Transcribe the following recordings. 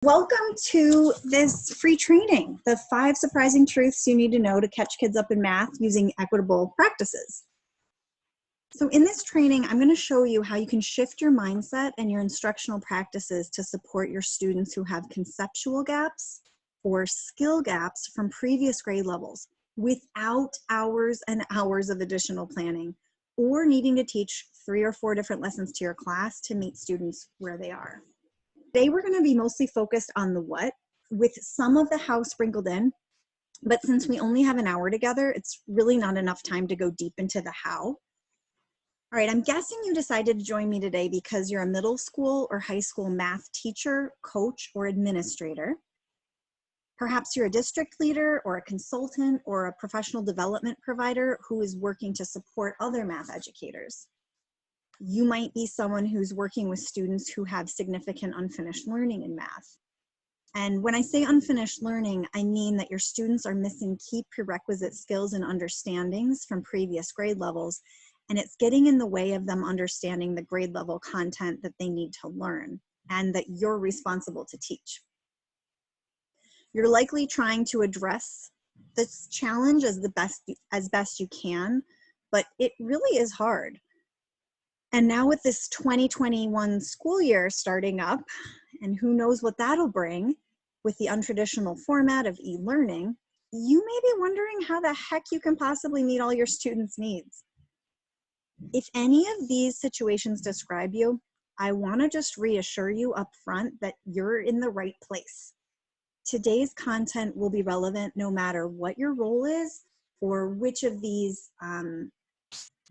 Welcome to this free training, the 5 surprising truths you need to know to catch kids up in math using equitable practices. So in this training, I'm going to show you how you can shift your mindset and your instructional practices to support your students who have conceptual gaps or skill gaps from previous grade levels without hours and hours of additional planning or needing to teach 3 or 4 different lessons to your class to meet students where they are. Today, we're going to be mostly focused on the what, with some of the how sprinkled in, but since we only have an hour together, it's really not enough time to go deep into the how. All right, I'm guessing you decided to join me today because you're a middle school or high school math teacher, coach, or administrator. Perhaps you're a district leader or a consultant or a professional development provider who is working to support other math educators. You might be someone who's working with students who have significant unfinished learning in math. And when I say unfinished learning, I mean that your students are missing key prerequisite skills and understandings from previous grade levels, and it's getting in the way of them understanding the grade level content that they need to learn and that you're responsible to teach. You're likely trying to address this challenge as best you can, but it really is hard. And now with this 2021 school year starting up, and who knows what that'll bring with the untraditional format of e-learning, you may be wondering how the heck you can possibly meet all your students' needs. If any of these situations describe you, I want to just reassure you up front that you're in the right place. Today's content will be relevant no matter what your role is or which of these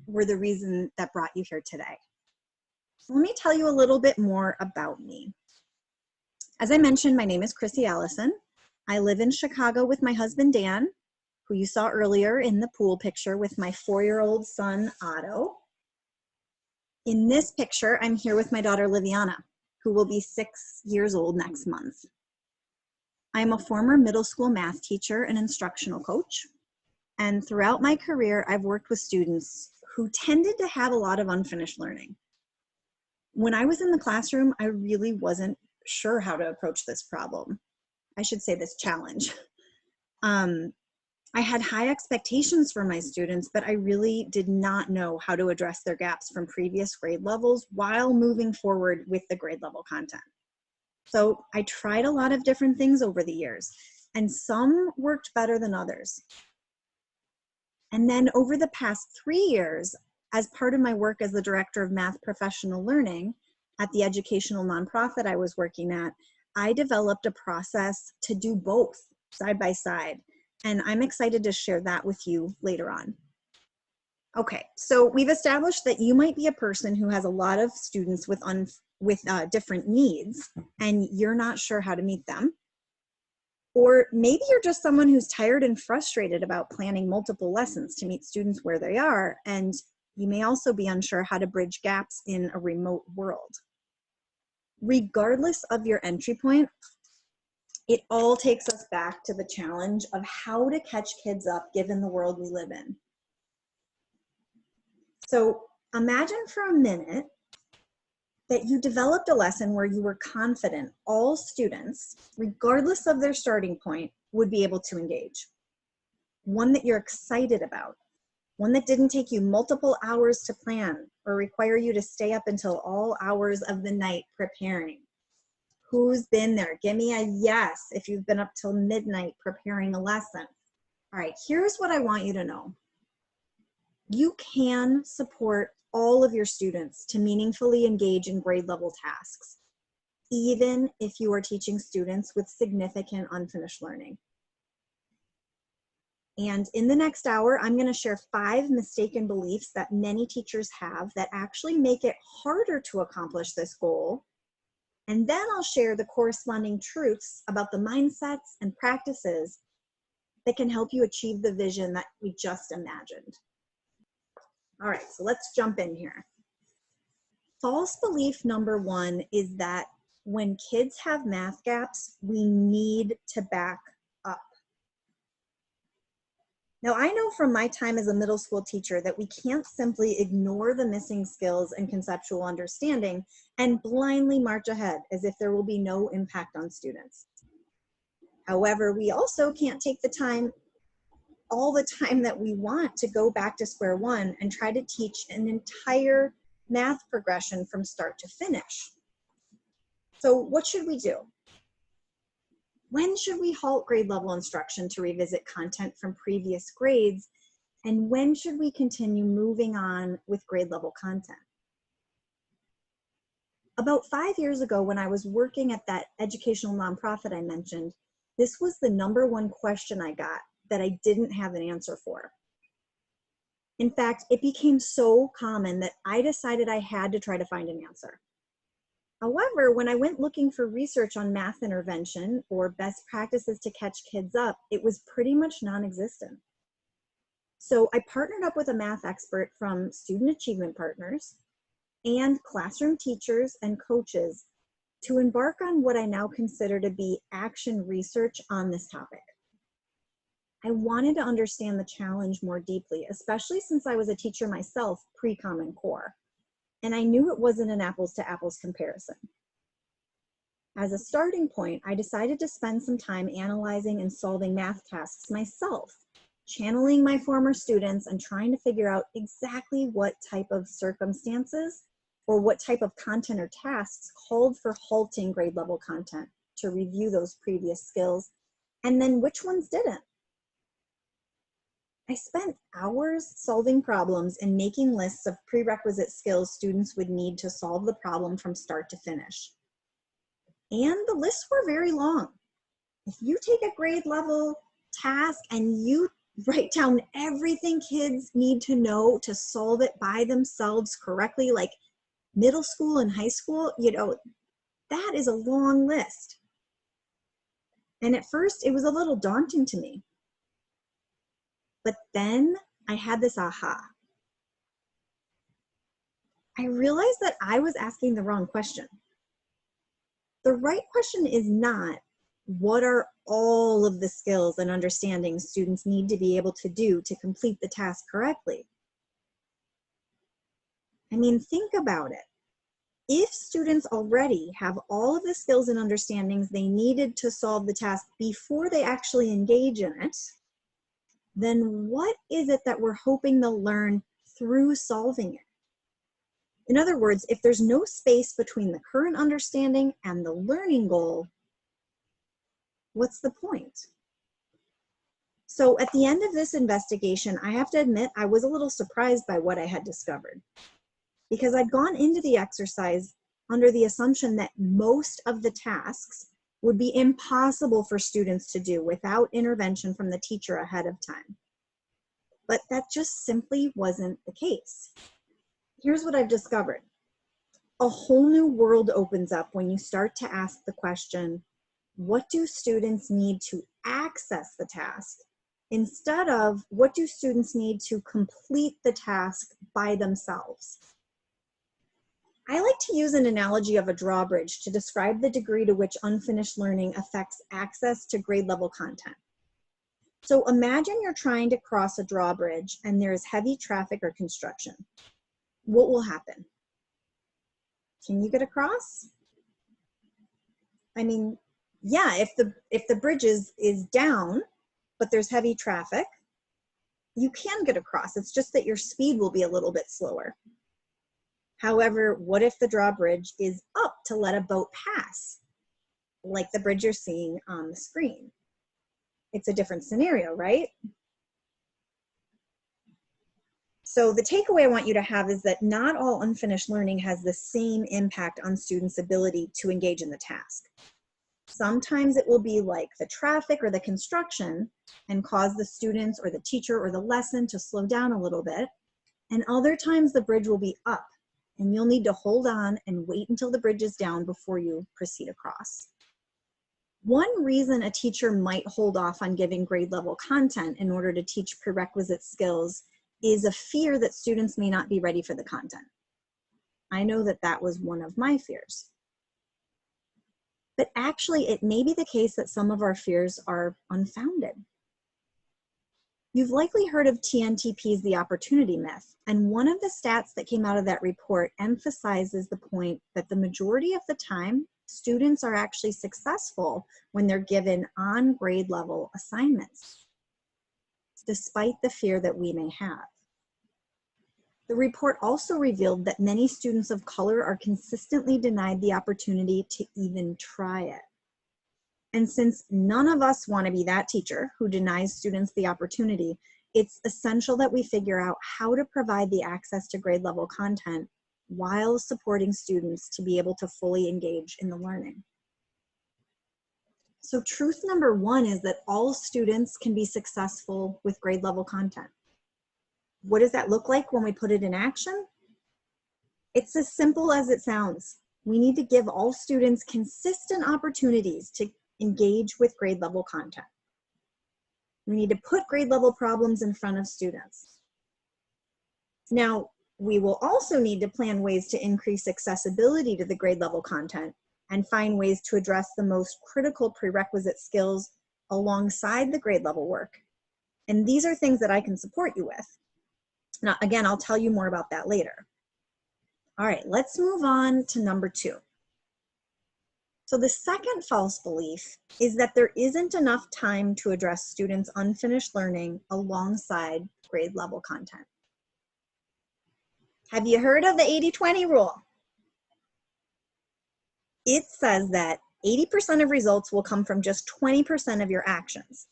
were the reason that brought you here today. So let me tell you a little bit more about me. As I mentioned, my name is Chrissy Allison. I live in Chicago with my husband, Dan, who you saw earlier in the pool picture with my 4-year-old son, Otto. In this picture, I'm here with my daughter, Liviana, who will be 6 years old next month. I am a former middle school math teacher and instructional coach. And throughout my career, I've worked with students who tended to have a lot of unfinished learning. When I was in the classroom, I really wasn't sure how to approach this problem. I should say this challenge. I had high expectations for my students, but I really did not know how to address their gaps from previous grade levels while moving forward with the grade level content. So I tried a lot of different things over the years, and some worked better than others. And then over the past 3 years, as part of my work as the director of math professional learning at the educational nonprofit I was working at, I developed a process to do both side by side. And I'm excited to share that with you later on. Okay, so we've established that you might be a person who has a lot of students with different needs, and you're not sure how to meet them. Or maybe you're just someone who's tired and frustrated about planning multiple lessons to meet students where they are, and you may also be unsure how to bridge gaps in a remote world. Regardless of your entry point, it all takes us back to the challenge of how to catch kids up given the world we live in. So imagine for a minute that you developed a lesson where you were confident all students, regardless of their starting point, would be able to engage. One that you're excited about. One that didn't take you multiple hours to plan or require you to stay up until all hours of the night preparing. Who's been there? Give me a yes if you've been up till midnight preparing a lesson. All right, here's what I want you to know. You can support all of your students to meaningfully engage in grade level tasks, even if you are teaching students with significant unfinished learning. And in the next hour, I'm going to share 5 mistaken beliefs that many teachers have that actually make it harder to accomplish this goal. And then I'll share the corresponding truths about the mindsets and practices that can help you achieve the vision that we just imagined. All right, so let's jump in here. False belief number 1 is that when kids have math gaps, we need to back up. Now, I know from my time as a middle school teacher that we can't simply ignore the missing skills and conceptual understanding and blindly march ahead as if there will be no impact on students. However, we also can't take the time, all the time that we want, to go back to square one and try to teach an entire math progression from start to finish. So what should we do? When should we halt grade level instruction to revisit content from previous grades? And when should we continue moving on with grade level content? About 5 years ago, when I was working at that educational nonprofit I mentioned, this was the #1 question I got that I didn't have an answer for. In fact, it became so common that I decided I had to try to find an answer. However, when I went looking for research on math intervention or best practices to catch kids up, it was pretty much non-existent. So I partnered up with a math expert from Student Achievement Partners and classroom teachers and coaches to embark on what I now consider to be action research on this topic. I wanted to understand the challenge more deeply, especially since I was a teacher myself pre-Common Core, and I knew it wasn't an apples to apples comparison. As a starting point, I decided to spend some time analyzing and solving math tasks myself, channeling my former students and trying to figure out exactly what type of circumstances or what type of content or tasks called for halting grade level content to review those previous skills, and then which ones didn't. I spent hours solving problems and making lists of prerequisite skills students would need to solve the problem from start to finish. And the lists were very long. If you take a grade level task and you write down everything kids need to know to solve it by themselves correctly, like middle school and high school, that is a long list. And at first it was a little daunting to me. But then I had this aha. I realized that I was asking the wrong question. The right question is not, what are all of the skills and understandings students need to be able to do to complete the task correctly? I mean, think about it. If students already have all of the skills and understandings they needed to solve the task before they actually engage in it, then what is it that we're hoping they'll learn through solving it? In other words, if there's no space between the current understanding and the learning goal, what's the point? So at the end of this investigation, I have to admit I was a little surprised by what I had discovered, because I'd gone into the exercise under the assumption that most of the tasks would be impossible for students to do without intervention from the teacher ahead of time. But that just simply wasn't the case. Here's what I've discovered. A whole new world opens up when you start to ask the question, what do students need to access the task, instead of what do students need to complete the task by themselves? I like to use an analogy of a drawbridge to describe the degree to which unfinished learning affects access to grade level content. So imagine you're trying to cross a drawbridge and there is heavy traffic or construction. What will happen? Can you get across? I mean, yeah, if the bridge is down, but there's heavy traffic, you can get across. It's just that your speed will be a little bit slower. However, what if the drawbridge is up to let a boat pass, like the bridge you're seeing on the screen? It's a different scenario, right? So the takeaway I want you to have is that not all unfinished learning has the same impact on students' ability to engage in the task. Sometimes it will be like the traffic or the construction and cause the students or the teacher or the lesson to slow down a little bit. And other times the bridge will be up and you'll need to hold on and wait until the bridge is down before you proceed across. One reason a teacher might hold off on giving grade level content in order to teach prerequisite skills is a fear that students may not be ready for the content. I know that that was one of my fears. But actually, it may be the case that some of our fears are unfounded. You've likely heard of TNTP's The Opportunity Myth, and one of the stats that came out of that report emphasizes the point that the majority of the time, students are actually successful when they're given on grade level assignments, despite the fear that we may have. The report also revealed that many students of color are consistently denied the opportunity to even try it. And since none of us want to be that teacher who denies students the opportunity, it's essential that we figure out how to provide the access to grade level content while supporting students to be able to fully engage in the learning. So truth number one is that all students can be successful with grade level content. What does that look like when we put it in action? It's as simple as it sounds. We need to give all students consistent opportunities to engage with grade level content. We need to put grade level problems in front of students. Now, we will also need to plan ways to increase accessibility to the grade level content and find ways to address the most critical prerequisite skills alongside the grade level work. And these are things that I can support you with. Now, again, I'll tell you more about that later. All right, let's move on to number two. So the second false belief is that there isn't enough time to address students' unfinished learning alongside grade level content. Have you heard of the 80-20 rule? It says that 80% of results will come from just 20% of your actions.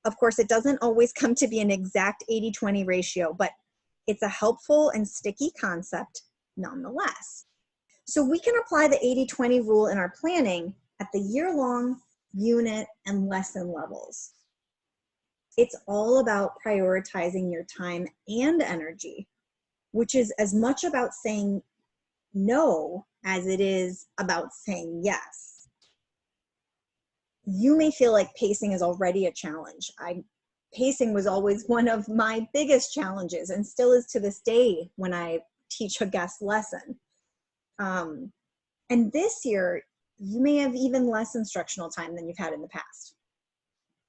Of course, it doesn't always come to be an exact 80-20 ratio, but it's a helpful and sticky concept nonetheless. So we can apply the 80-20 rule in our planning at the year-long, unit, and lesson levels. It's all about prioritizing your time and energy, which is as much about saying no as it is about saying yes. You may feel like pacing is already a challenge. Pacing was always one of my biggest challenges and still is to this day when I teach a guest lesson. And this year, you may have even less instructional time than you've had in the past.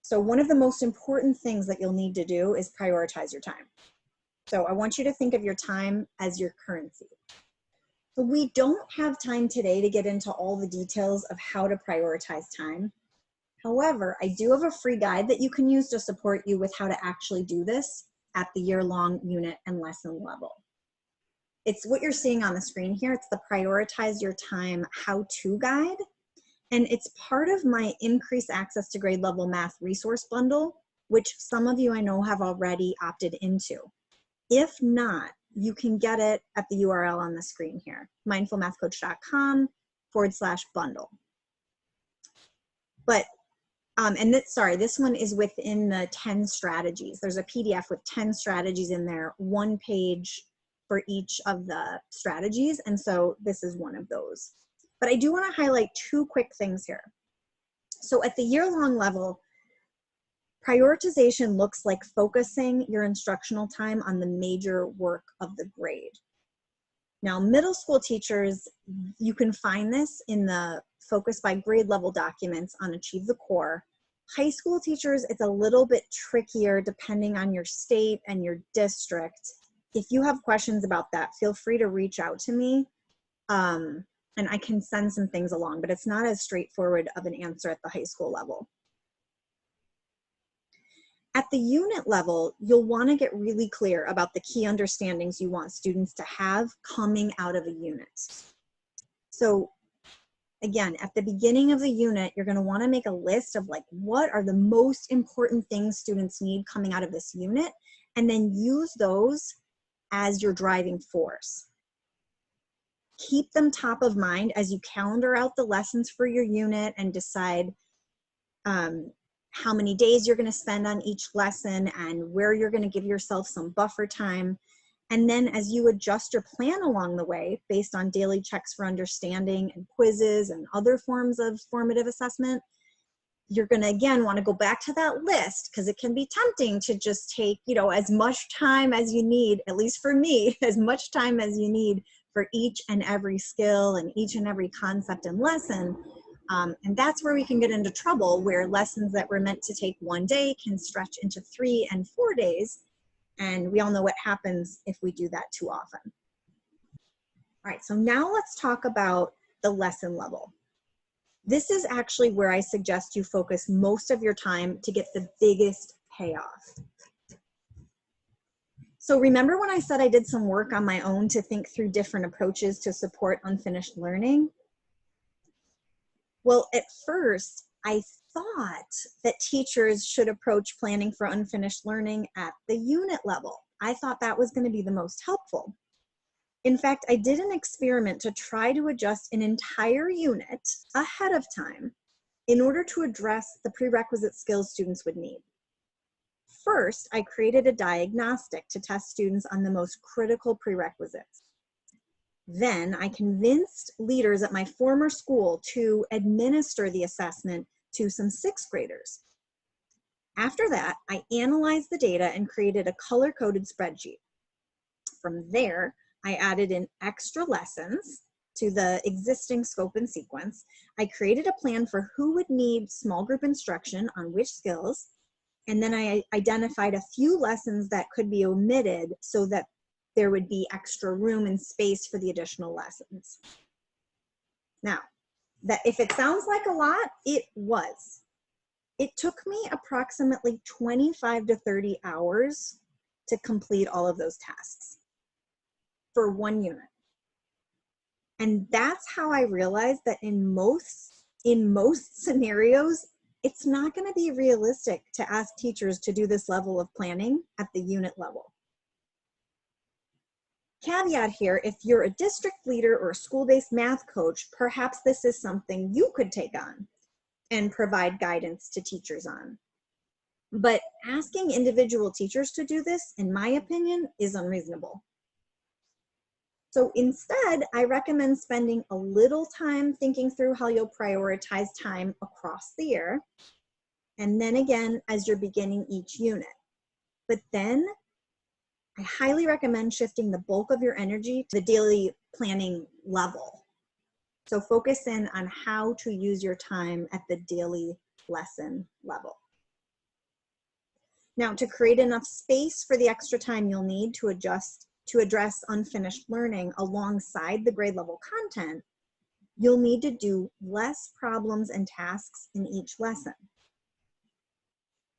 So one of the most important things that you'll need to do is prioritize your time. So I want you to think of your time as your currency. So we don't have time today to get into all the details of how to prioritize time. However, I do have a free guide that you can use to support you with how to actually do this at the year-long, unit, and lesson level. It's what you're seeing on the screen here. It's the Prioritize Your Time How-To Guide. And it's part of my Increase Access to Grade Level Math resource bundle, which some of you I know have already opted into. If not, you can get it at the URL on the screen here, mindfulmathcoach.com/bundle. But, this one is within the 10 strategies. There's a PDF with 10 strategies in there, one page for each of the strategies, and so this is one of those. But I do want to highlight two quick things here. So at the year-long level, prioritization looks like focusing your instructional time on the major work of the grade. Now, middle school teachers, you can find this in the Focus by Grade Level documents on Achieve the Core. High school teachers, it's a little bit trickier depending on your state and your district. If you have questions about that, feel free to reach out to me and I can send some things along, but it's not as straightforward of an answer at the high school level. At the unit level, you'll want to get really clear about the key understandings you want students to have coming out of a unit. So again, at the beginning of the unit, you're going to want to make a list of like, what are the most important things students need coming out of this unit, and then use those as your driving force. Keep them top of mind as you calendar out the lessons for your unit and decide how many days you're going to spend on each lesson and where you're going to give yourself some buffer time. And then as you adjust your plan along the way based on daily checks for understanding and quizzes and other forms of formative assessment, you're going to again want to go back to that list, because it can be tempting to just take, as much time as you need, at least for me, as much time as you need for each and every skill and each and every concept and lesson. And that's where we can get into trouble, where lessons that were meant to take 1 day can stretch into 3 and 4 days. And we all know what happens if we do that too often. All right, so now let's talk about the lesson level. This is actually where I suggest you focus most of your time to get the biggest payoff. So remember when I said I did some work on my own to think through different approaches to support unfinished learning? Well, at first, I thought that teachers should approach planning for unfinished learning at the unit level. I thought that was going to be the most helpful. In fact, I did an experiment to try to adjust an entire unit ahead of time in order to address the prerequisite skills students would need. First, I created a diagnostic to test students on the most critical prerequisites. Then I convinced leaders at my former school to administer the assessment to some 6th graders. After that, I analyzed the data and created a color-coded spreadsheet. From there, I added in extra lessons to the existing scope and sequence. I created a plan for who would need small group instruction on which skills, and then I identified a few lessons that could be omitted so that there would be extra room and space for the additional lessons. Now, that if it sounds like a lot, it was. It took me approximately 25 to 30 hours to complete all of those tasks for 1 unit. And that's how I realized that in most scenarios, it's not going to be realistic to ask teachers to do this level of planning at the unit level. Caveat here, if you're a district leader or a school-based math coach, perhaps this is something you could take on and provide guidance to teachers on. But asking individual teachers to do this, in my opinion, is unreasonable. So instead, I recommend spending a little time thinking through how you'll prioritize time across the year, and then again as you're beginning each unit. But then I highly recommend shifting the bulk of your energy to the daily planning level. So focus in on how to use your time at the daily lesson level. Now, to create enough space for the extra time you'll need to address unfinished learning alongside the grade level content, you'll need to do less problems and tasks in each lesson.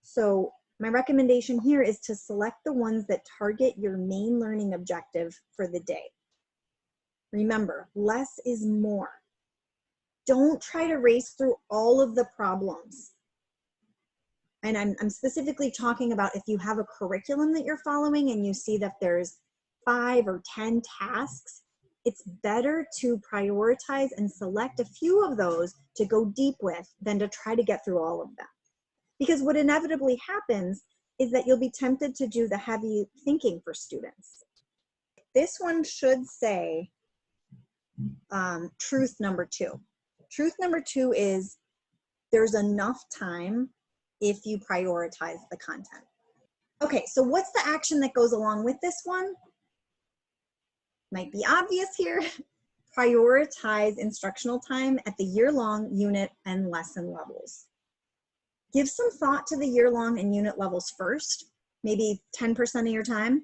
So my recommendation here is to select the ones that target your main learning objective for the day. Remember, less is more. Don't try to race through all of the problems. And I'm specifically talking about if you have a curriculum that you're following and you see that there's 5 or 10 tasks, it's better to prioritize and select a few of those to go deep with than to try to get through all of them. Because what inevitably happens is that you'll be tempted to do the heavy thinking for students. This one should say truth number 2. Truth number 2 is there's enough time if you prioritize the content. Okay, so what's the action that goes along with this one? Might be obvious here. Prioritize instructional time at the year-long, unit, and lesson levels. Give some thought to the year-long and unit levels first, maybe 10% of your time,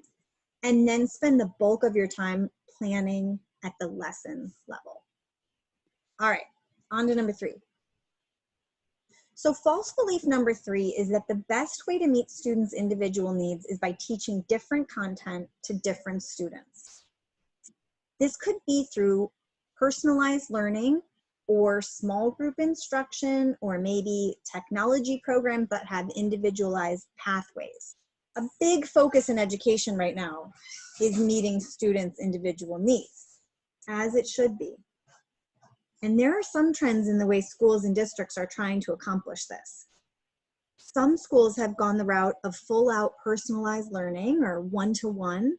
and then spend the bulk of your time planning at the lesson level. All right, on to number 3. So false belief number 3 is that the best way to meet students' individual needs is by teaching different content to different students. This could be through personalized learning or small group instruction, or maybe technology programs that have individualized pathways. A big focus in education right now is meeting students' individual needs, as it should be. And there are some trends in the way schools and districts are trying to accomplish this. Some schools have gone the route of full-out personalized learning or one-to-one,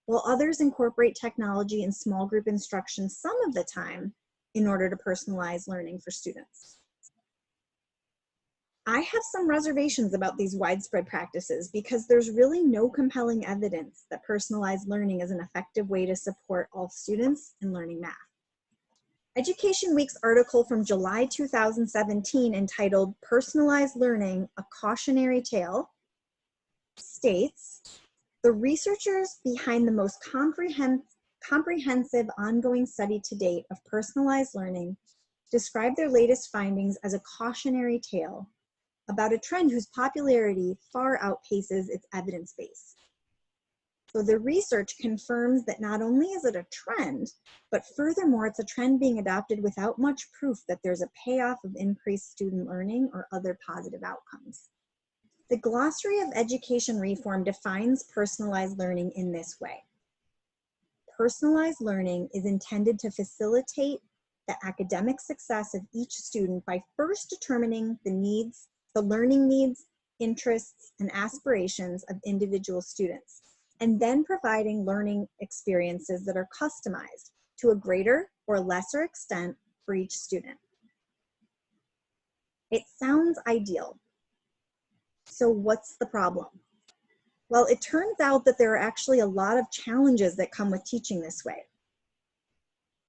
while others incorporate technology and small group instruction some of the time in order to personalize learning for students. I have some reservations about these widespread practices because there's really no compelling evidence that personalized learning is an effective way to support all students in learning math. Education Week's article from July 2017 entitled Personalized Learning, A Cautionary Tale states, the researchers behind the most comprehensive ongoing study to date of personalized learning describe their latest findings as a cautionary tale about a trend whose popularity far outpaces its evidence base. So the research confirms that not only is it a trend, but furthermore, it's a trend being adopted without much proof that there's a payoff of increased student learning or other positive outcomes. The Glossary of Education Reform defines personalized learning in this way. Personalized learning is intended to facilitate the academic success of each student by first determining the learning needs, interests, and aspirations of individual students, and then providing learning experiences that are customized to a greater or lesser extent for each student. It sounds ideal. So what's the problem? Well, it turns out that there are actually a lot of challenges that come with teaching this way.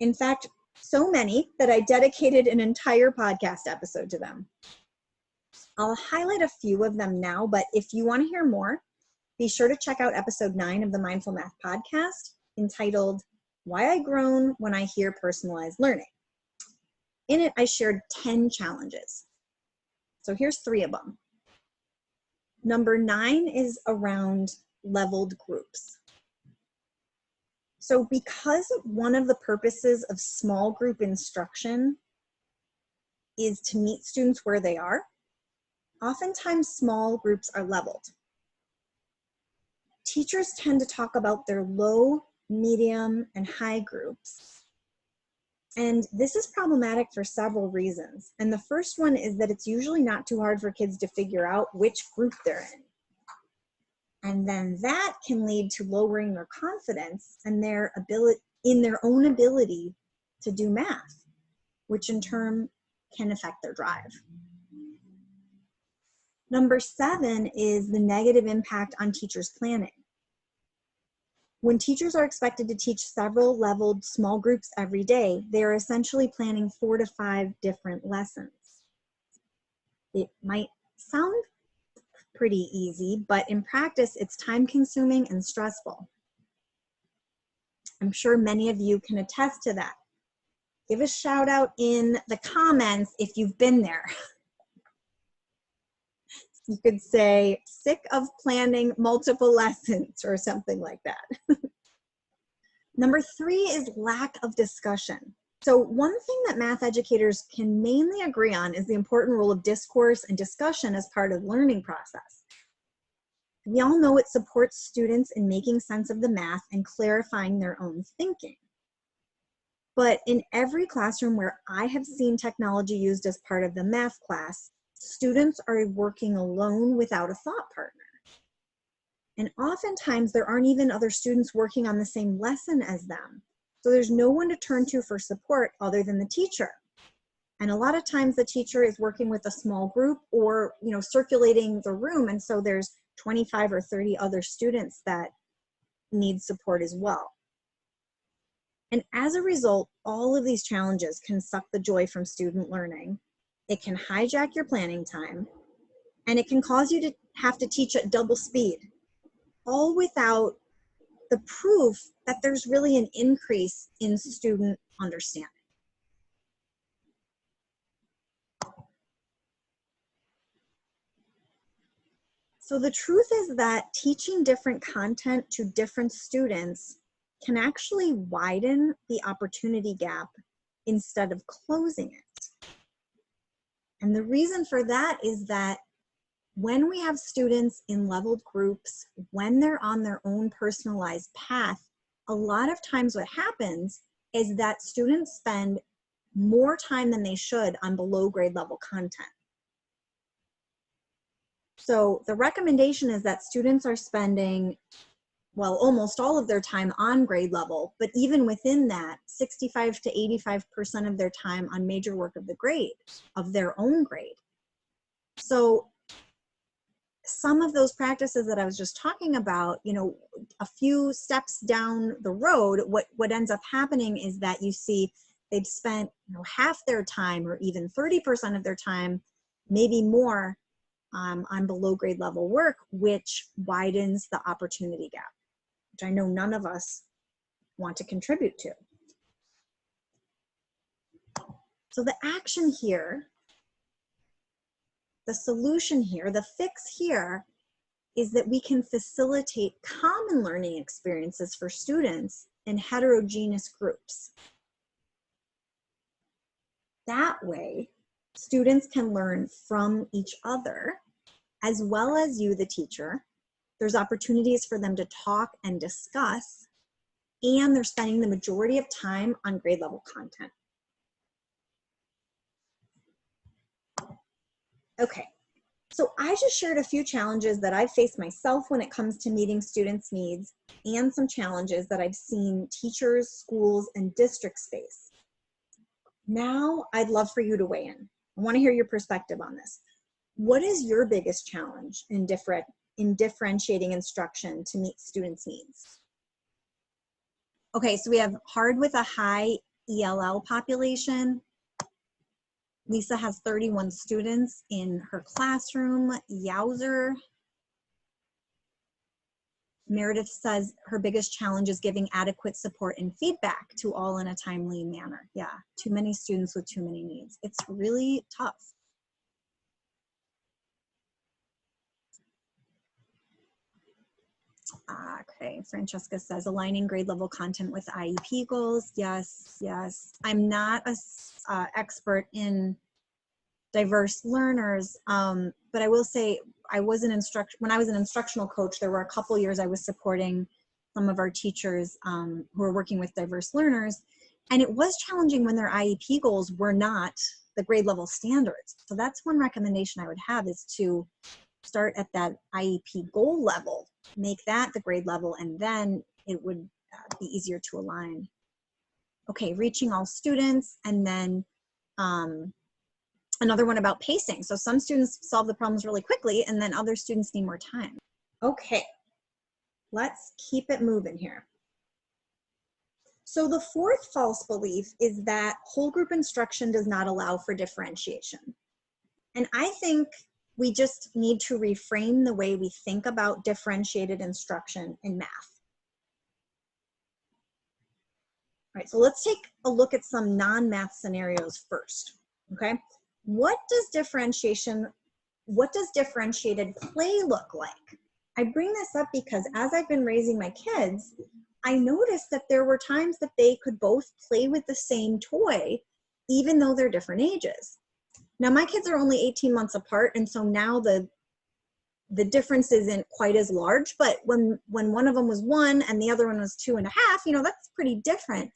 In fact, so many that I dedicated an entire podcast episode to them. I'll highlight a few of them now, but if you want to hear more, be sure to check out episode 9 of the Mindful Math podcast entitled, Why I Groan When I Hear Personalized Learning. In it, I shared 10 challenges. So here's 3 of them. Number 9 is around leveled groups. So because one of the purposes of small group instruction is to meet students where they are, oftentimes small groups are leveled. Teachers tend to talk about their low, medium, and high groups. And this is problematic for several reasons. And the first one is that it's usually not too hard for kids to figure out which group they're in. And then that can lead to lowering their confidence and their own ability to do math, which in turn can affect their drive. Number 7 is the negative impact on teachers' planning. When teachers are expected to teach several leveled small groups every day, they are essentially planning 4 to 5 different lessons. It might sound pretty easy, but in practice, it's time-consuming and stressful. I'm sure many of you can attest to that. Give a shout out in the comments if you've been there. You could say, sick of planning multiple lessons or something like that. Number 3 is lack of discussion. So one thing that math educators can mainly agree on is the important role of discourse and discussion as part of the learning process. We all know it supports students in making sense of the math and clarifying their own thinking. But in every classroom where I have seen technology used as part of the math class, students are working alone without a thought partner. And oftentimes there aren't even other students working on the same lesson as them. So there's no one to turn to for support other than the teacher. And a lot of times the teacher is working with a small group or, circulating the room. And so there's 25 or 30 other students that need support as well. And as a result, all of these challenges can suck the joy from student learning. It can hijack your planning time, and it can cause you to have to teach at double speed, all without the proof that there's really an increase in student understanding. So the truth is that teaching different content to different students can actually widen the opportunity gap instead of closing it. And the reason for that is that when we have students in leveled groups, when they're on their own personalized path, a lot of times what happens is that students spend more time than they should on below grade level content. So the recommendation is that students are spending, almost all of their time on grade level, but even within that, 65 to 85% of their time on major work of the grade, of their own grade. So some of those practices that I was just talking about, a few steps down the road, what ends up happening is that you see they've spent half their time or even 30% of their time, maybe more, on below grade level work, which widens the opportunity gap, which I know none of us want to contribute to. So the action here, the solution here, the fix here is that we can facilitate common learning experiences for students in heterogeneous groups. That way, students can learn from each other, as well as you, the teacher. There's opportunities for them to talk and discuss, and they're spending the majority of time on grade level content. Okay, so I just shared a few challenges that I've faced myself when it comes to meeting students' needs, and some challenges that I've seen teachers, schools, and districts face. Now, I'd love for you to weigh in. I want to hear your perspective on this. What is your biggest challenge in differentiating instruction to meet students' needs? Okay, so we have hard with a high ELL population. Lisa has 31 students in her classroom. Yowzer. Meredith says her biggest challenge is giving adequate support and feedback to all in a timely manner. Yeah, too many students with too many needs. It's really tough. Okay, Francesca says aligning grade level content with IEP goals. Yes, yes. I'm not an expert in diverse learners, but I will say when I was an instructional coach, there were a couple years I was supporting some of our teachers who were working with diverse learners, and it was challenging when their IEP goals were not the grade level standards. So that's one recommendation I would have, is to start at that IEP goal level, make that the grade level, and then it would be easier to align. Okay, reaching all students, and then another one about pacing. So some students solve the problems really quickly, and then other students need more time. Okay, let's keep it moving here. So the fourth false belief is that whole group instruction does not allow for differentiation. And I think we just need to reframe the way we think about differentiated instruction in math. All right, so let's take a look at some non-math scenarios first, okay? What does differentiated play look like? I bring this up because as I've been raising my kids, I noticed that there were times that they could both play with the same toy, even though they're different ages. Now my kids are only 18 months apart, and so now the difference isn't quite as large, but when one of them was 1 and the other one was 2.5, that's pretty different.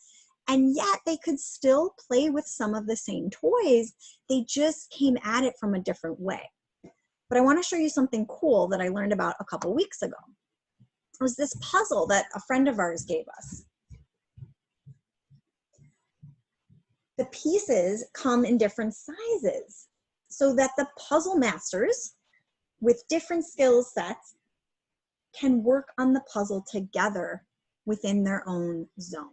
And yet they could still play with some of the same toys. They just came at it from a different way. But I want to show you something cool that I learned about a couple weeks ago. It was this puzzle that a friend of ours gave us. The pieces come in different sizes so that the puzzle masters with different skill sets can work on the puzzle together within their own zone.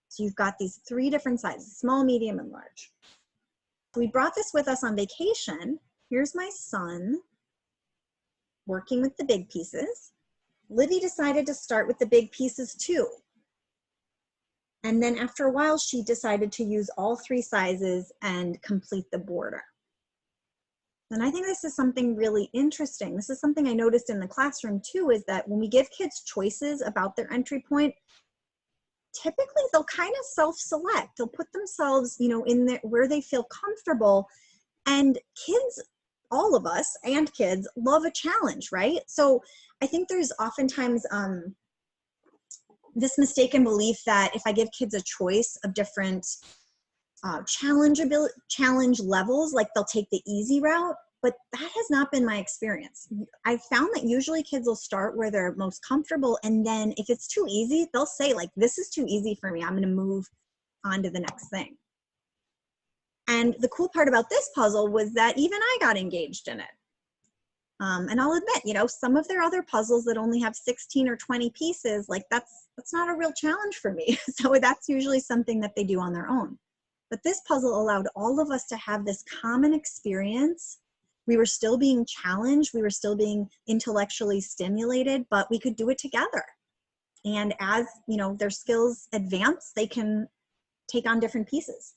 So you've got these 3 different sizes: small, medium, and large. We brought this with us on vacation. Here's my son working with the big pieces. Livy decided to start with the big pieces too. And then after a while, she decided to use all 3 sizes and complete the border. And I think this is something really interesting. This is something I noticed in the classroom too, is that when we give kids choices about their entry point, typically they'll kind of self-select. They'll put themselves, in where they feel comfortable. And kids, all of us and kids, love a challenge, right? So I think there's oftentimes this mistaken belief that if I give kids a choice of different challenge levels, like they'll take the easy route, but that has not been my experience. I've found that usually kids will start where they're most comfortable, and then if it's too easy, they'll say like, this is too easy for me, I'm gonna move on to the next thing. And the cool part about this puzzle was that even I got engaged in it. And I'll admit, some of their other puzzles that only have 16 or 20 pieces, like that's not a real challenge for me. So that's usually something that they do on their own. But this puzzle allowed all of us to have this common experience. We were still being challenged, we were still being intellectually stimulated, but we could do it together. And as, you know, their skills advance, they can take on different pieces.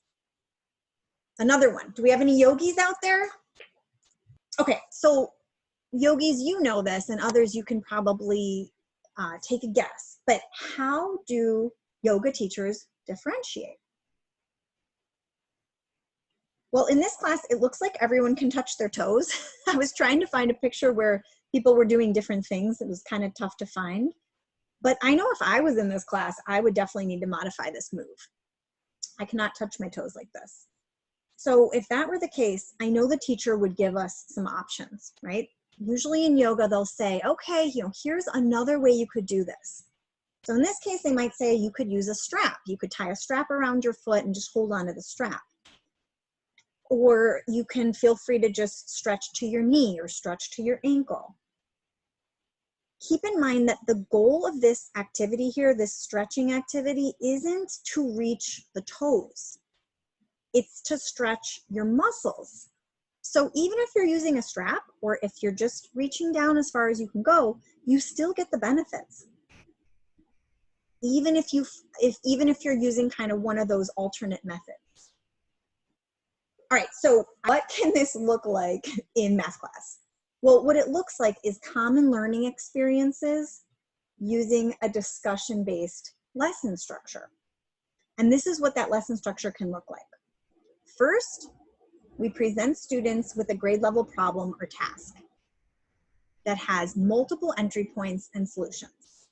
Another one, do we have any yogis out there? Okay, so yogis, you know this, and others you can probably take a guess, but how do yoga teachers differentiate? Well, in this class, it looks like everyone can touch their toes. I was trying to find a picture where people were doing different things. It was kind of tough to find. But I know if I was in this class, I would definitely need to modify this move. I cannot touch my toes like this. So if that were the case, I know the teacher would give us some options, right? Usually in yoga, they'll say, okay, you know, here's another way you could do this. So in this case, they might say you could use a strap. You could tie a strap around your foot and just hold on to the strap. Or you can feel free to just stretch to your knee or stretch to your ankle. Keep in mind that the goal of this activity here, this stretching activity, isn't to reach the toes. It's to stretch your muscles. So even if you're using a strap or if you're just reaching down as far as you can go, you still get the benefits. Even if you're using kind of one of those alternate methods. All right, so what can this look like in math class? Well, what it looks like is common learning experiences using a discussion-based lesson structure. And this is what that lesson structure can look like. First, we present students with a grade level problem or task that has multiple entry points and solutions.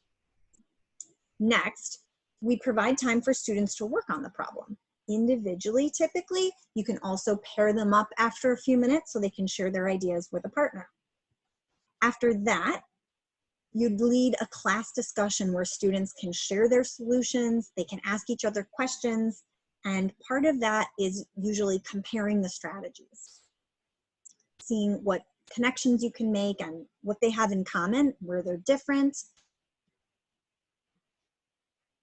Next, we provide time for students to work on the problem. Individually, typically, you can also pair them up after a few minutes so they can share their ideas with a partner. After that, you'd lead a class discussion where students can share their solutions, they can ask each other questions, and part of that is usually comparing the strategies, seeing what connections you can make and what they have in common, where they're different.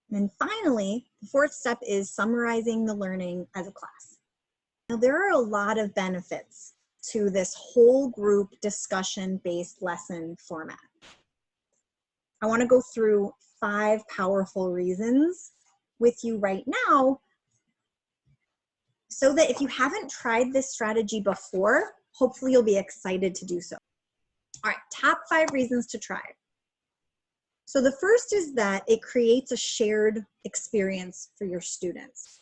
And then finally, the fourth step is summarizing the learning as a class. Now, there are a lot of benefits to this whole group discussion-based lesson format. I want to go through 5 powerful reasons with you right now so that if you haven't tried this strategy before, hopefully you'll be excited to do so. All right, top 5 reasons to try it. So the first is that it creates a shared experience for your students.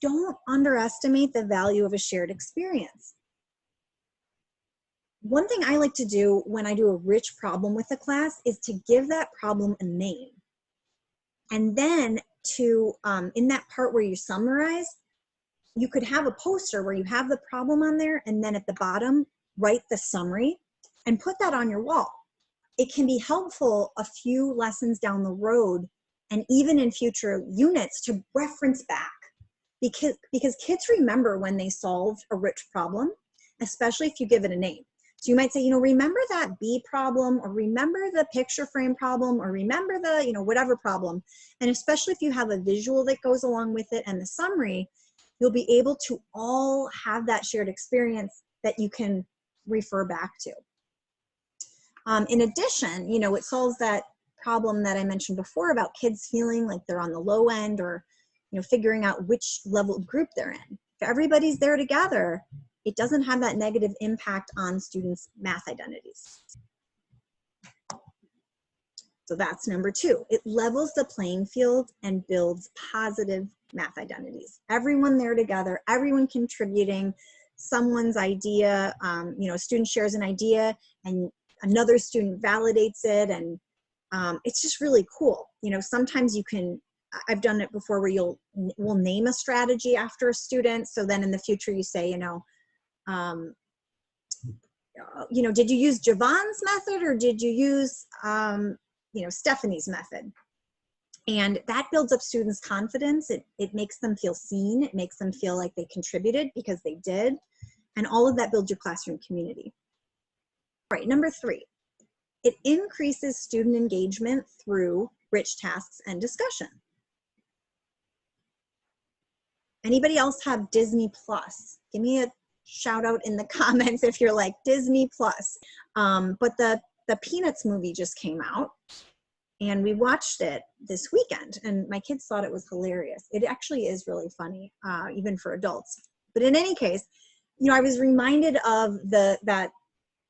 Don't underestimate the value of a shared experience. One thing I like to do when I do a rich problem with a class is to give that problem a name. And then to, in that part where you summarize, you could have a poster where you have the problem on there and then at the bottom, write the summary and put that on your wall. It can be helpful a few lessons down the road and even in future units to reference back because kids remember when they solved a rich problem, especially if you give it a name. So you might say, you know, remember that bee problem, or remember the picture frame problem, or remember the, you know, whatever problem. And especially if you have a visual that goes along with it and the summary, you'll be able to all have that shared experience that you can refer back to. In addition, you know, it solves that problem that I mentioned before about kids feeling like they're on the low end or, you know, figuring out which level group they're in. If everybody's there together, it doesn't have that negative impact on students' math identities. So that's number 2. It levels the playing field and builds positive math identities. Everyone there together, everyone contributing someone's idea. You know, a student shares an idea and another student validates it, and it's just really cool. You know, sometimes you can, I've done it before where we'll name a strategy after a student. So then in the future you say, you know, did you use Javon's method or did you use, you know, Stephanie's method? And that builds up students' confidence. It makes them feel seen. It makes them feel like they contributed because they did. And all of that builds your classroom community. All right, number 3, it increases student engagement through rich tasks and discussion. Anybody else have Disney Plus? Give me a shout out in the comments if you're like Disney Plus. But the Peanuts movie just came out, and we watched it this weekend, and my kids thought it was hilarious. It actually is really funny, even for adults. But in any case, you know, I was reminded of that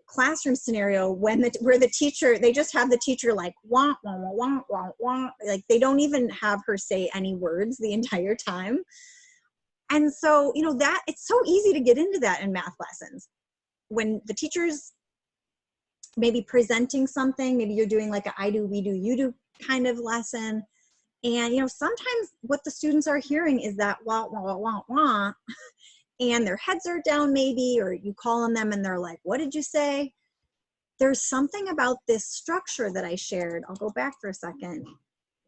classroom scenario where the teacher, they just have the teacher like wah wah wah wah wah wah, like they don't even have her say any words the entire time. And so, you know, that it's so easy to get into that in math lessons when the teacher's maybe presenting something. Maybe you're doing like a I do, we do, you do kind of lesson, and you know, sometimes what the students are hearing is that wah wah wah wah wah, and their heads are down maybe, or you call on them and they're like, what did you say? There's something about this structure that I shared. I'll go back for a second.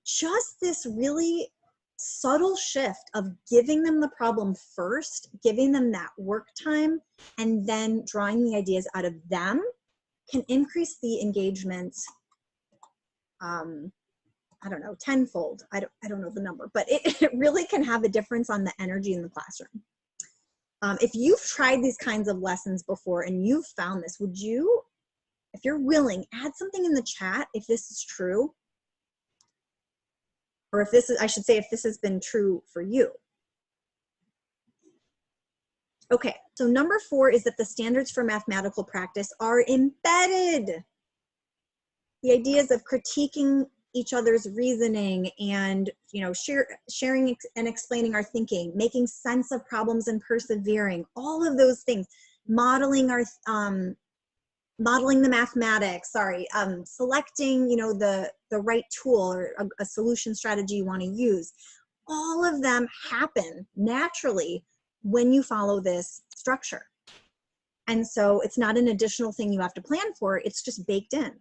Just this really subtle shift of giving them the problem first, giving them that work time, and then drawing the ideas out of them can increase the engagement, I don't know, tenfold. I don't know the number, but it really can have a difference on the energy in the classroom. If you've tried these kinds of lessons before and you've found this, would you, if you're willing, add something in the chat if this is true? Or if this is, I should say, if this has been true for you. Okay, so number 4 is that the standards for mathematical practice are embedded. The ideas of critiquing each other's reasoning and, you know, sharing and explaining our thinking, making sense of problems and persevering, all of those things, modeling our modeling the mathematics, selecting, you know, the right tool or a solution strategy you want to use. All of them happen naturally when you follow this structure. And so it's not an additional thing you have to plan for, it's just baked in.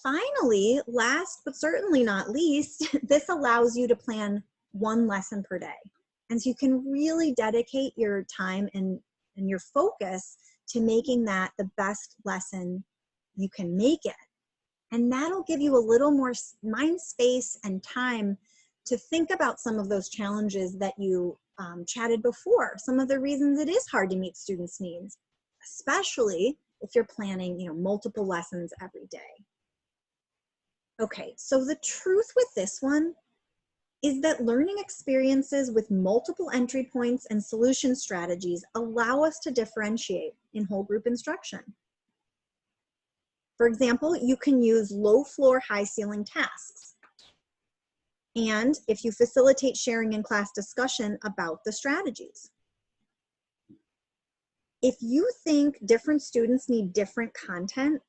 Finally, last but certainly not least, this allows you to plan one lesson per day. And so you can really dedicate your time and your focus to making that the best lesson you can make it. And that'll give you a little more mind space and time to think about some of those challenges that you chatted before, some of the reasons it is hard to meet students' needs, especially if you're planning, you know, multiple lessons every day. Okay, so the truth with this one is that learning experiences with multiple entry points and solution strategies allow us to differentiate in whole group instruction. For example, you can use low floor, high ceiling tasks. And if you facilitate sharing in class discussion about the strategies. If you think different students need different content,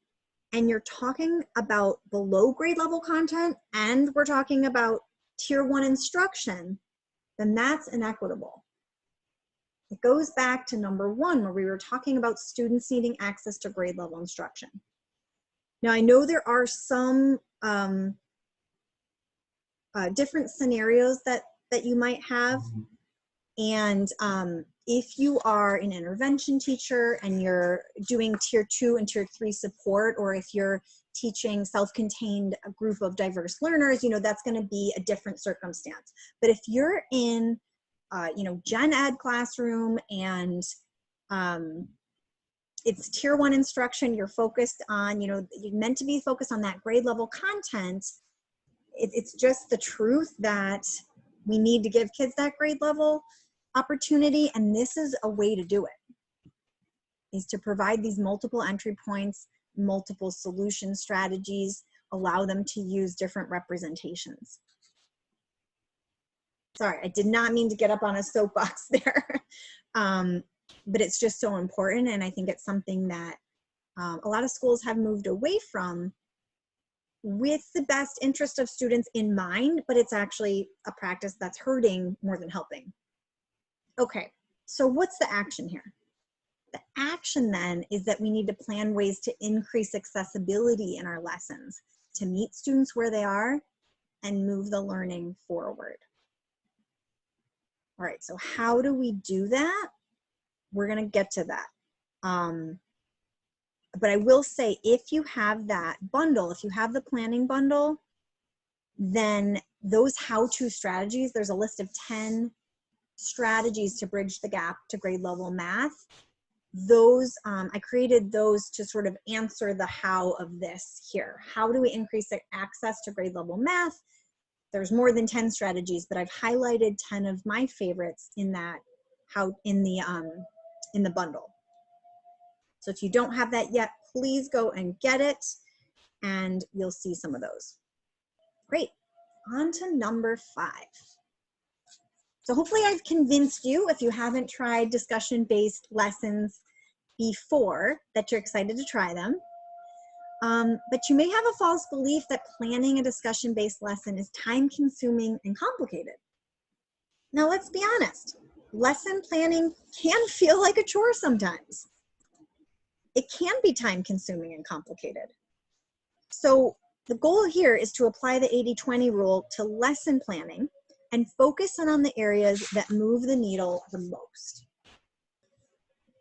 and you're talking about below grade level content, and we're talking about tier 1 instruction, then that's inequitable. It goes back to number 1, where we were talking about students needing access to grade level instruction. Now, I know there are some different scenarios that you might have. And if you are an intervention teacher and you're doing tier 2 and tier 3 support, or if you're teaching self-contained a group of diverse learners, you know, that's going to be a different circumstance. But if you're in, you know, gen ed classroom and it's tier 1 instruction, you're focused on, you know, you're meant to be focused on that grade level content. It's just the truth that we need to give kids that grade level opportunity, and this is a way to do it, is to provide these multiple entry points, multiple solution strategies, allow them to use different representations. Sorry, I did not mean to get up on a soapbox there, but it's just so important, and I think it's something that a lot of schools have moved away from with the best interest of students in mind, but it's actually a practice that's hurting more than helping. Okay, so what's the action here? The action then is that we need to plan ways to increase accessibility in our lessons to meet students where they are and move the learning forward. All right, so how do we do that? We're gonna get to that. But I will say, if you have that bundle, if you have the planning bundle, then those how-to strategies, there's a list of 10 strategies to bridge the gap to grade level math, those, I created those to sort of answer the how of this here. How do we increase the access to grade level math? There's more than 10 strategies, but I've highlighted 10 of my favorites in that, how in the bundle. So if you don't have that yet, please go and get it and you'll see some of those. Great, on to number 5. So hopefully I've convinced you, if you haven't tried discussion-based lessons before, that you're excited to try them. But you may have a false belief that planning a discussion-based lesson is time-consuming and complicated. Now let's be honest, lesson planning can feel like a chore sometimes. It can be time-consuming and complicated. So the goal here is to apply the 80-20 rule to lesson planning and focus on the areas that move the needle the most.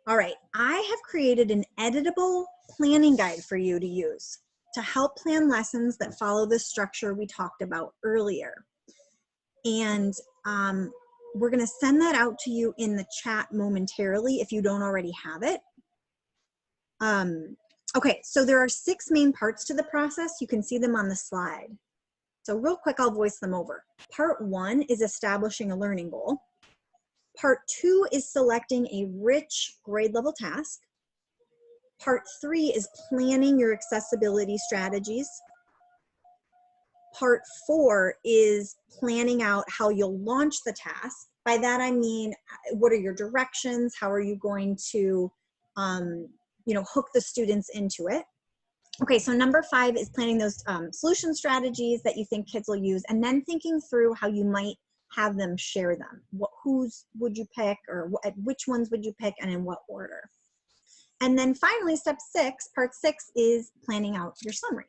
All right, I have created an editable planning guide for you to use to help plan lessons that follow the structure we talked about earlier. And we're gonna send that out to you in the chat momentarily if you don't already have it. Okay, so there are 6 main parts to the process. You can see them on the slide. So real quick, I'll voice them over. Part 1 is establishing a learning goal. Part 2 is selecting a rich grade level task. Part 3 is planning your accessibility strategies. Part 4 is planning out how you'll launch the task. By that I mean, what are your directions? How are you going to hook the students into it? Okay, so number 5 is planning those solution strategies that you think kids will use, and then thinking through how you might have them share them. Whose would you pick, or which ones would you pick, and in what order? And then finally, step 6, part 6 is planning out your summary.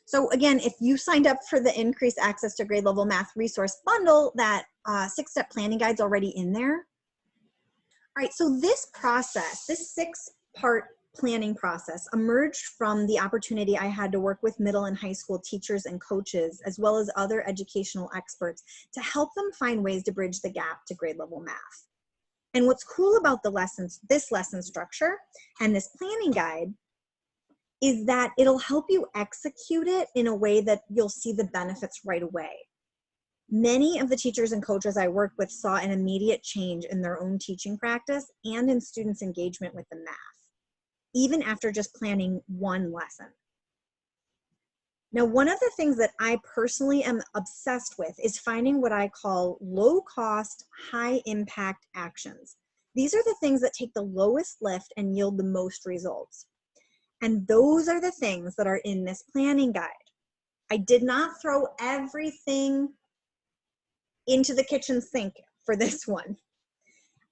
So again, if you signed up for the increased access to grade level math resource bundle, that 6-step planning guide's already in there. All right, so this process, this 6-part planning process emerged from the opportunity I had to work with middle and high school teachers and coaches, as well as other educational experts, to help them find ways to bridge the gap to grade level math. And what's cool about this lesson structure and this planning guide is that it'll help you execute it in a way that you'll see the benefits right away. Many of the teachers and coaches I work with saw an immediate change in their own teaching practice and in students' engagement with the math, even after just planning one lesson. Now, one of the things that I personally am obsessed with is finding what I call low-cost, high-impact actions. These are the things that take the lowest lift and yield the most results. And those are the things that are in this planning guide. I did not throw everything into the kitchen sink for this one.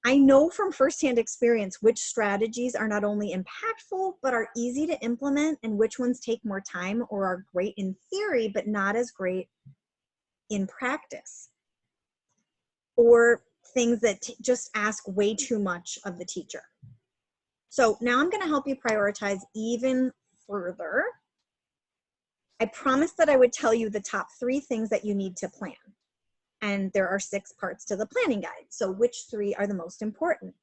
I know from firsthand experience which strategies are not only impactful, but are easy to implement, and which ones take more time or are great in theory, but not as great in practice. Or things that just ask way too much of the teacher. So now I'm going to help you prioritize even further. I promised that I would tell you the top 3 things that you need to plan. And there are 6 parts to the planning guide. So which 3 are the most important?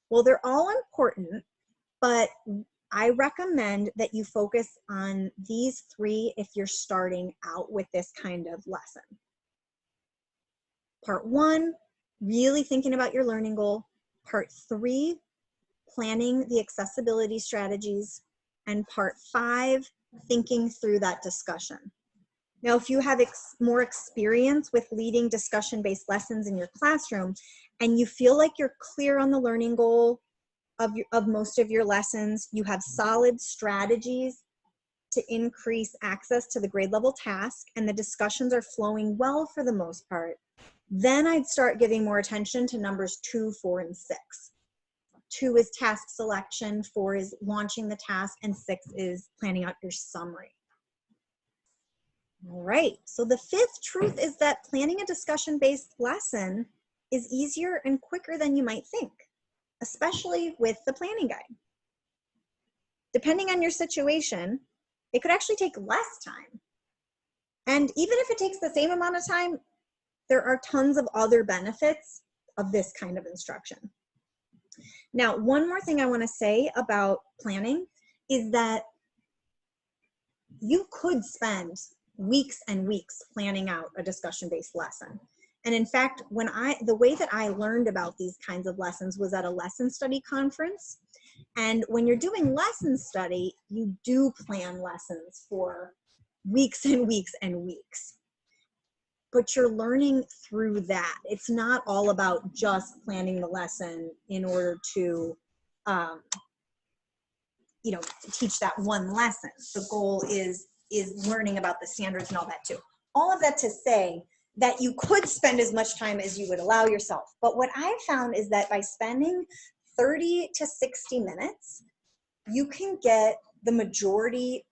Well, they're all important, but I recommend that you focus on these 3 if you're starting out with this kind of lesson. Part 1, really thinking about your learning goal. Part 3, planning the accessibility strategies. And part 5, thinking through that discussion. Now, if you have more experience with leading discussion-based lessons in your classroom, and you feel like you're clear on the learning goal of most of your lessons, you have solid strategies to increase access to the grade level task, and the discussions are flowing well for the most part, then I'd start giving more attention to numbers 2, 4, and 6. 2 is task selection, 4 is launching the task, and 6 is planning out your summary. All right, so the 5th truth is that planning a discussion-based lesson is easier and quicker than you might think, especially with the planning guide. Depending on your situation, it could actually take less time. And even if it takes the same amount of time, there are tons of other benefits of this kind of instruction. Now, one more thing I want to say about planning is that you could spend weeks and weeks planning out a discussion-based lesson. And in fact, the way that I learned about these kinds of lessons was at a lesson study conference. And when you're doing lesson study, you do plan lessons for weeks and weeks and weeks. But you're learning through that. It's not all about just planning the lesson in order to, teach that one lesson. The goal is learning about the standards and all that too. All of that to say that you could spend as much time as you would allow yourself. But what I've found is that by spending 30 to 60 minutes, you can get the majority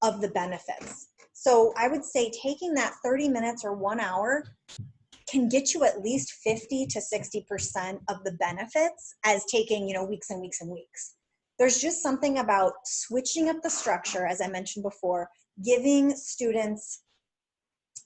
of the benefits. So I would say taking that 30 minutes or 1 hour can get you at least 50 to 60% of the benefits as taking, weeks and weeks and weeks. There's just something about switching up the structure, as I mentioned before, giving students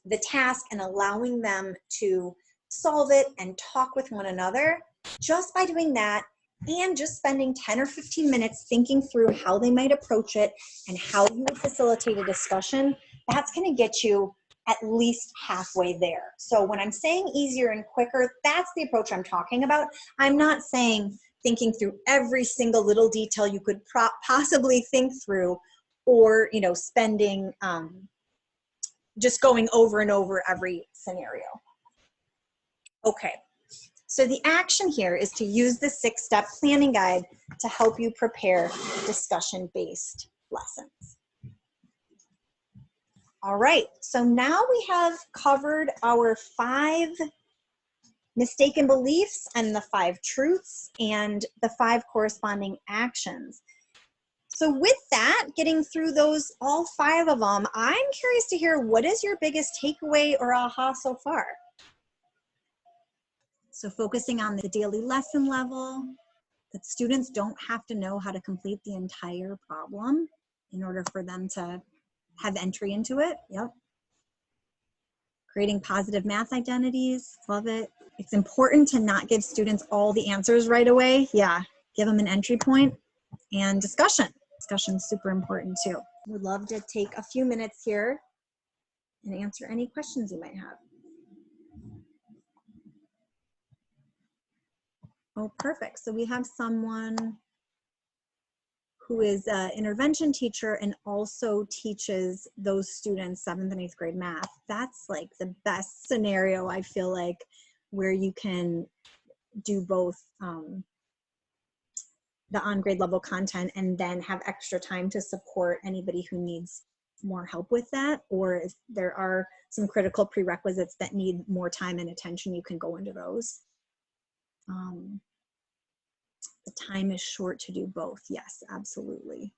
the task and allowing them to solve it and talk with one another. Just by doing that and just spending 10 or 15 minutes thinking through how they might approach it and how you would facilitate a discussion, that's going to get you at least halfway there. So when I'm saying easier and quicker, that's the approach I'm talking about. I'm not saying thinking through every single little detail you could possibly think through, or spending just going over and over every scenario. Okay, so the action here is to use the 6-step planning guide to help you prepare discussion-based lessons. All right, so now we have covered our 5 mistaken beliefs and the 5 truths and the 5 corresponding actions. So with that, getting through those, all 5 of them, I'm curious to hear, what is your biggest takeaway or aha so far? So focusing on the daily lesson level, that students don't have to know how to complete the entire problem in order for them to have entry into it. Yep. Creating positive math identities, love it. It's important to not give students all the answers right away. Yeah, give them an entry point. And discussion. Discussion is super important too. We'd love to take a few minutes here and answer any questions you might have. Oh, perfect. So we have someone who is an intervention teacher and also teaches those students 7th and 8th grade math. That's like the best scenario, I feel like, where you can do both the on-grade level content and then have extra time to support anybody who needs more help with that, or if there are some critical prerequisites that need more time and attention, you can go into those. The time is short to do both. Yes, absolutely.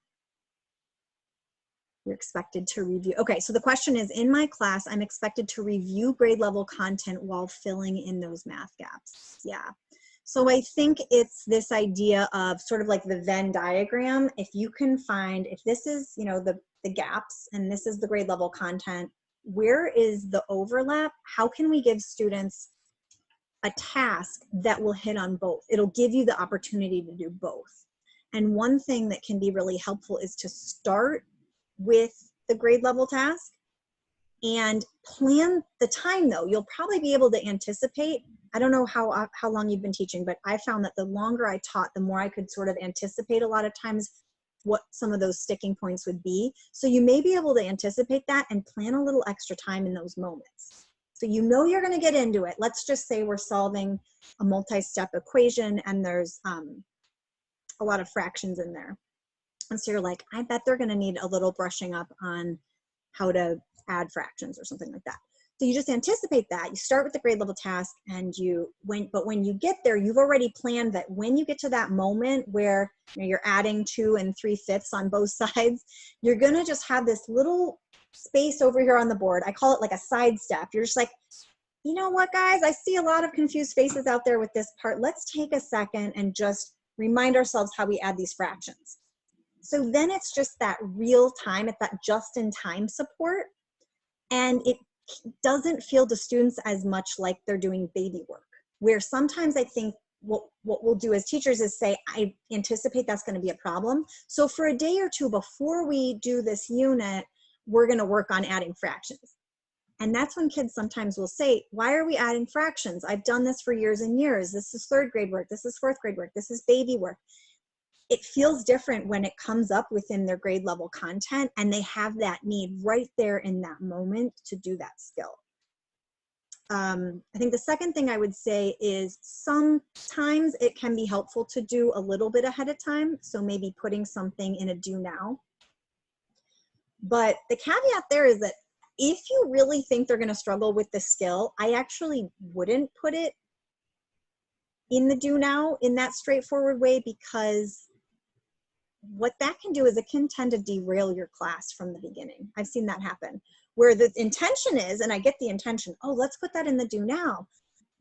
You're expected to review. Okay, so the question is, in my class, I'm expected to review grade level content while filling in those math gaps. Yeah. So I think it's this idea of sort of like the Venn diagram. If you can find, if this is, the gaps and this is the grade level content, where is the overlap? How can we give students a task that will hit on both? It'll give you the opportunity to do both. And one thing that can be really helpful is to start with the grade level task and plan the time though. You'll probably be able to anticipate. I don't know how long you've been teaching, but I found that the longer I taught, the more I could sort of anticipate a lot of times what some of those sticking points would be. So you may be able to anticipate that and plan a little extra time in those moments. So you're going to get into it. Let's just say we're solving a multi-step equation and there's a lot of fractions in there. And so you're like, I bet they're going to need a little brushing up on how to add fractions or something like that. So you just anticipate that. You start with the grade level task and but when you get there, you've already planned that when you get to that moment where you're adding 2 3/5 on both sides, you're going to just have this little space over here on the board. I call it like a side step. You're just like, you know what, guys, I see a lot of confused faces out there with this part. Let's take a second and just remind ourselves how we add these fractions. So then it's just that real time, it's that just in time support. And it doesn't feel to students as much like they're doing baby work, where sometimes I think what we'll do as teachers is say, I anticipate that's going to be a problem. So for a day or two before we do this unit, we're going to work on adding fractions. And that's when kids sometimes will say, why are we adding fractions? I've done this for years and years. This is third grade work. This is fourth grade work. This is baby work. It feels different when it comes up within their grade level content and they have that need right there in that moment to do that skill. I think the second thing I would say is sometimes it can be helpful to do a little bit ahead of time. So maybe putting something in a do now. But the caveat there is that if you really think they're going to struggle with the skill, I actually wouldn't put it in the do now in that straightforward way, because what that can do is it can tend to derail your class from the beginning. I've seen that happen. Where the intention is, and I get the intention, oh, let's put that in the do now.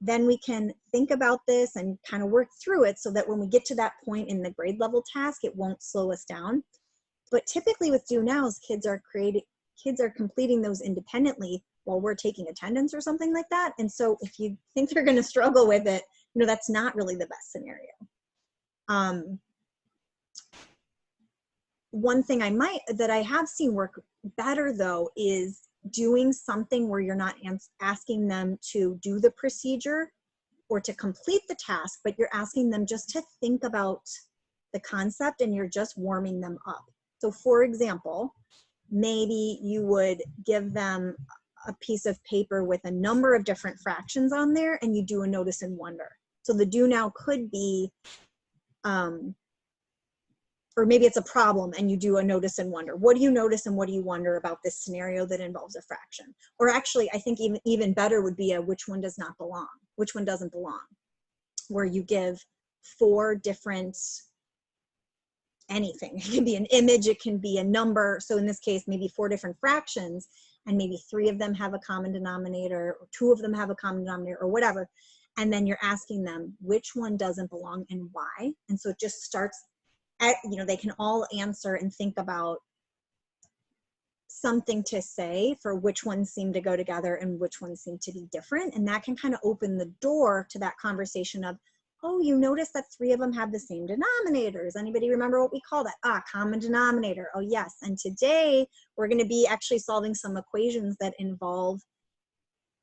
Then we can think about this and kind of work through it so that when we get to that point in the grade level task, it won't slow us down. But typically with do nows, kids are completing those independently while we're taking attendance or something like that. And so if you think they're going to struggle with it, that's not really the best scenario. One thing that I have seen work better though is doing something where you're not asking them to do the procedure or to complete the task, but you're asking them just to think about the concept and you're just warming them up. So for example, maybe you would give them a piece of paper with a number of different fractions on there and you do a notice and wonder. So the do now could be, or maybe it's a problem and you do a notice and wonder. What do you notice and what do you wonder about this scenario that involves a fraction? Or actually, I think even better would be a which one does not belong, which one doesn't belong, where you give 4 different anything. It can be an image, it can be a number. So in this case, maybe 4 different fractions, and maybe 3 of them have a common denominator, or 2 of them have a common denominator, or whatever. And then you're asking them which one doesn't belong and why. And so it just starts at, they can all answer and think about something to say for which ones seem to go together and which ones seem to be different. And that can kind of open the door to that conversation of, oh, you notice that 3 of them have the same denominators. Anybody remember what we call that? Common denominator. Oh, yes. And today we're going to be actually solving some equations that involve,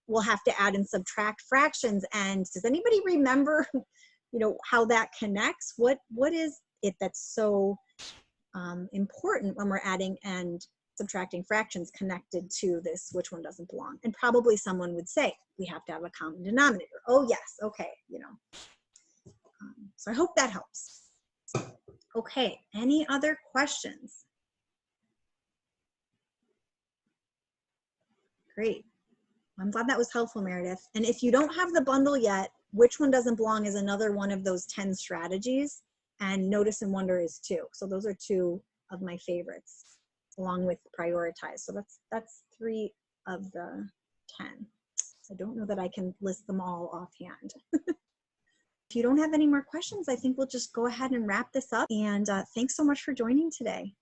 we'll have to add and subtract fractions. And does anybody remember, how that connects? What is it that's so important when we're adding and subtracting fractions connected to this, which one doesn't belong? And probably someone would say, we have to have a common denominator. Oh, yes. Okay. So I hope that helps. Okay, any other questions? Great. I'm glad that was helpful, Meredith. And if you don't have the bundle yet, which one doesn't belong is another one of those 10 strategies, and notice and wonder is 2. So those are 2 of my favorites, along with prioritize. So that's 3 of the 10. I don't know that I can list them all offhand. If you don't have any more questions, I think we'll just go ahead and wrap this up. And thanks so much for joining today.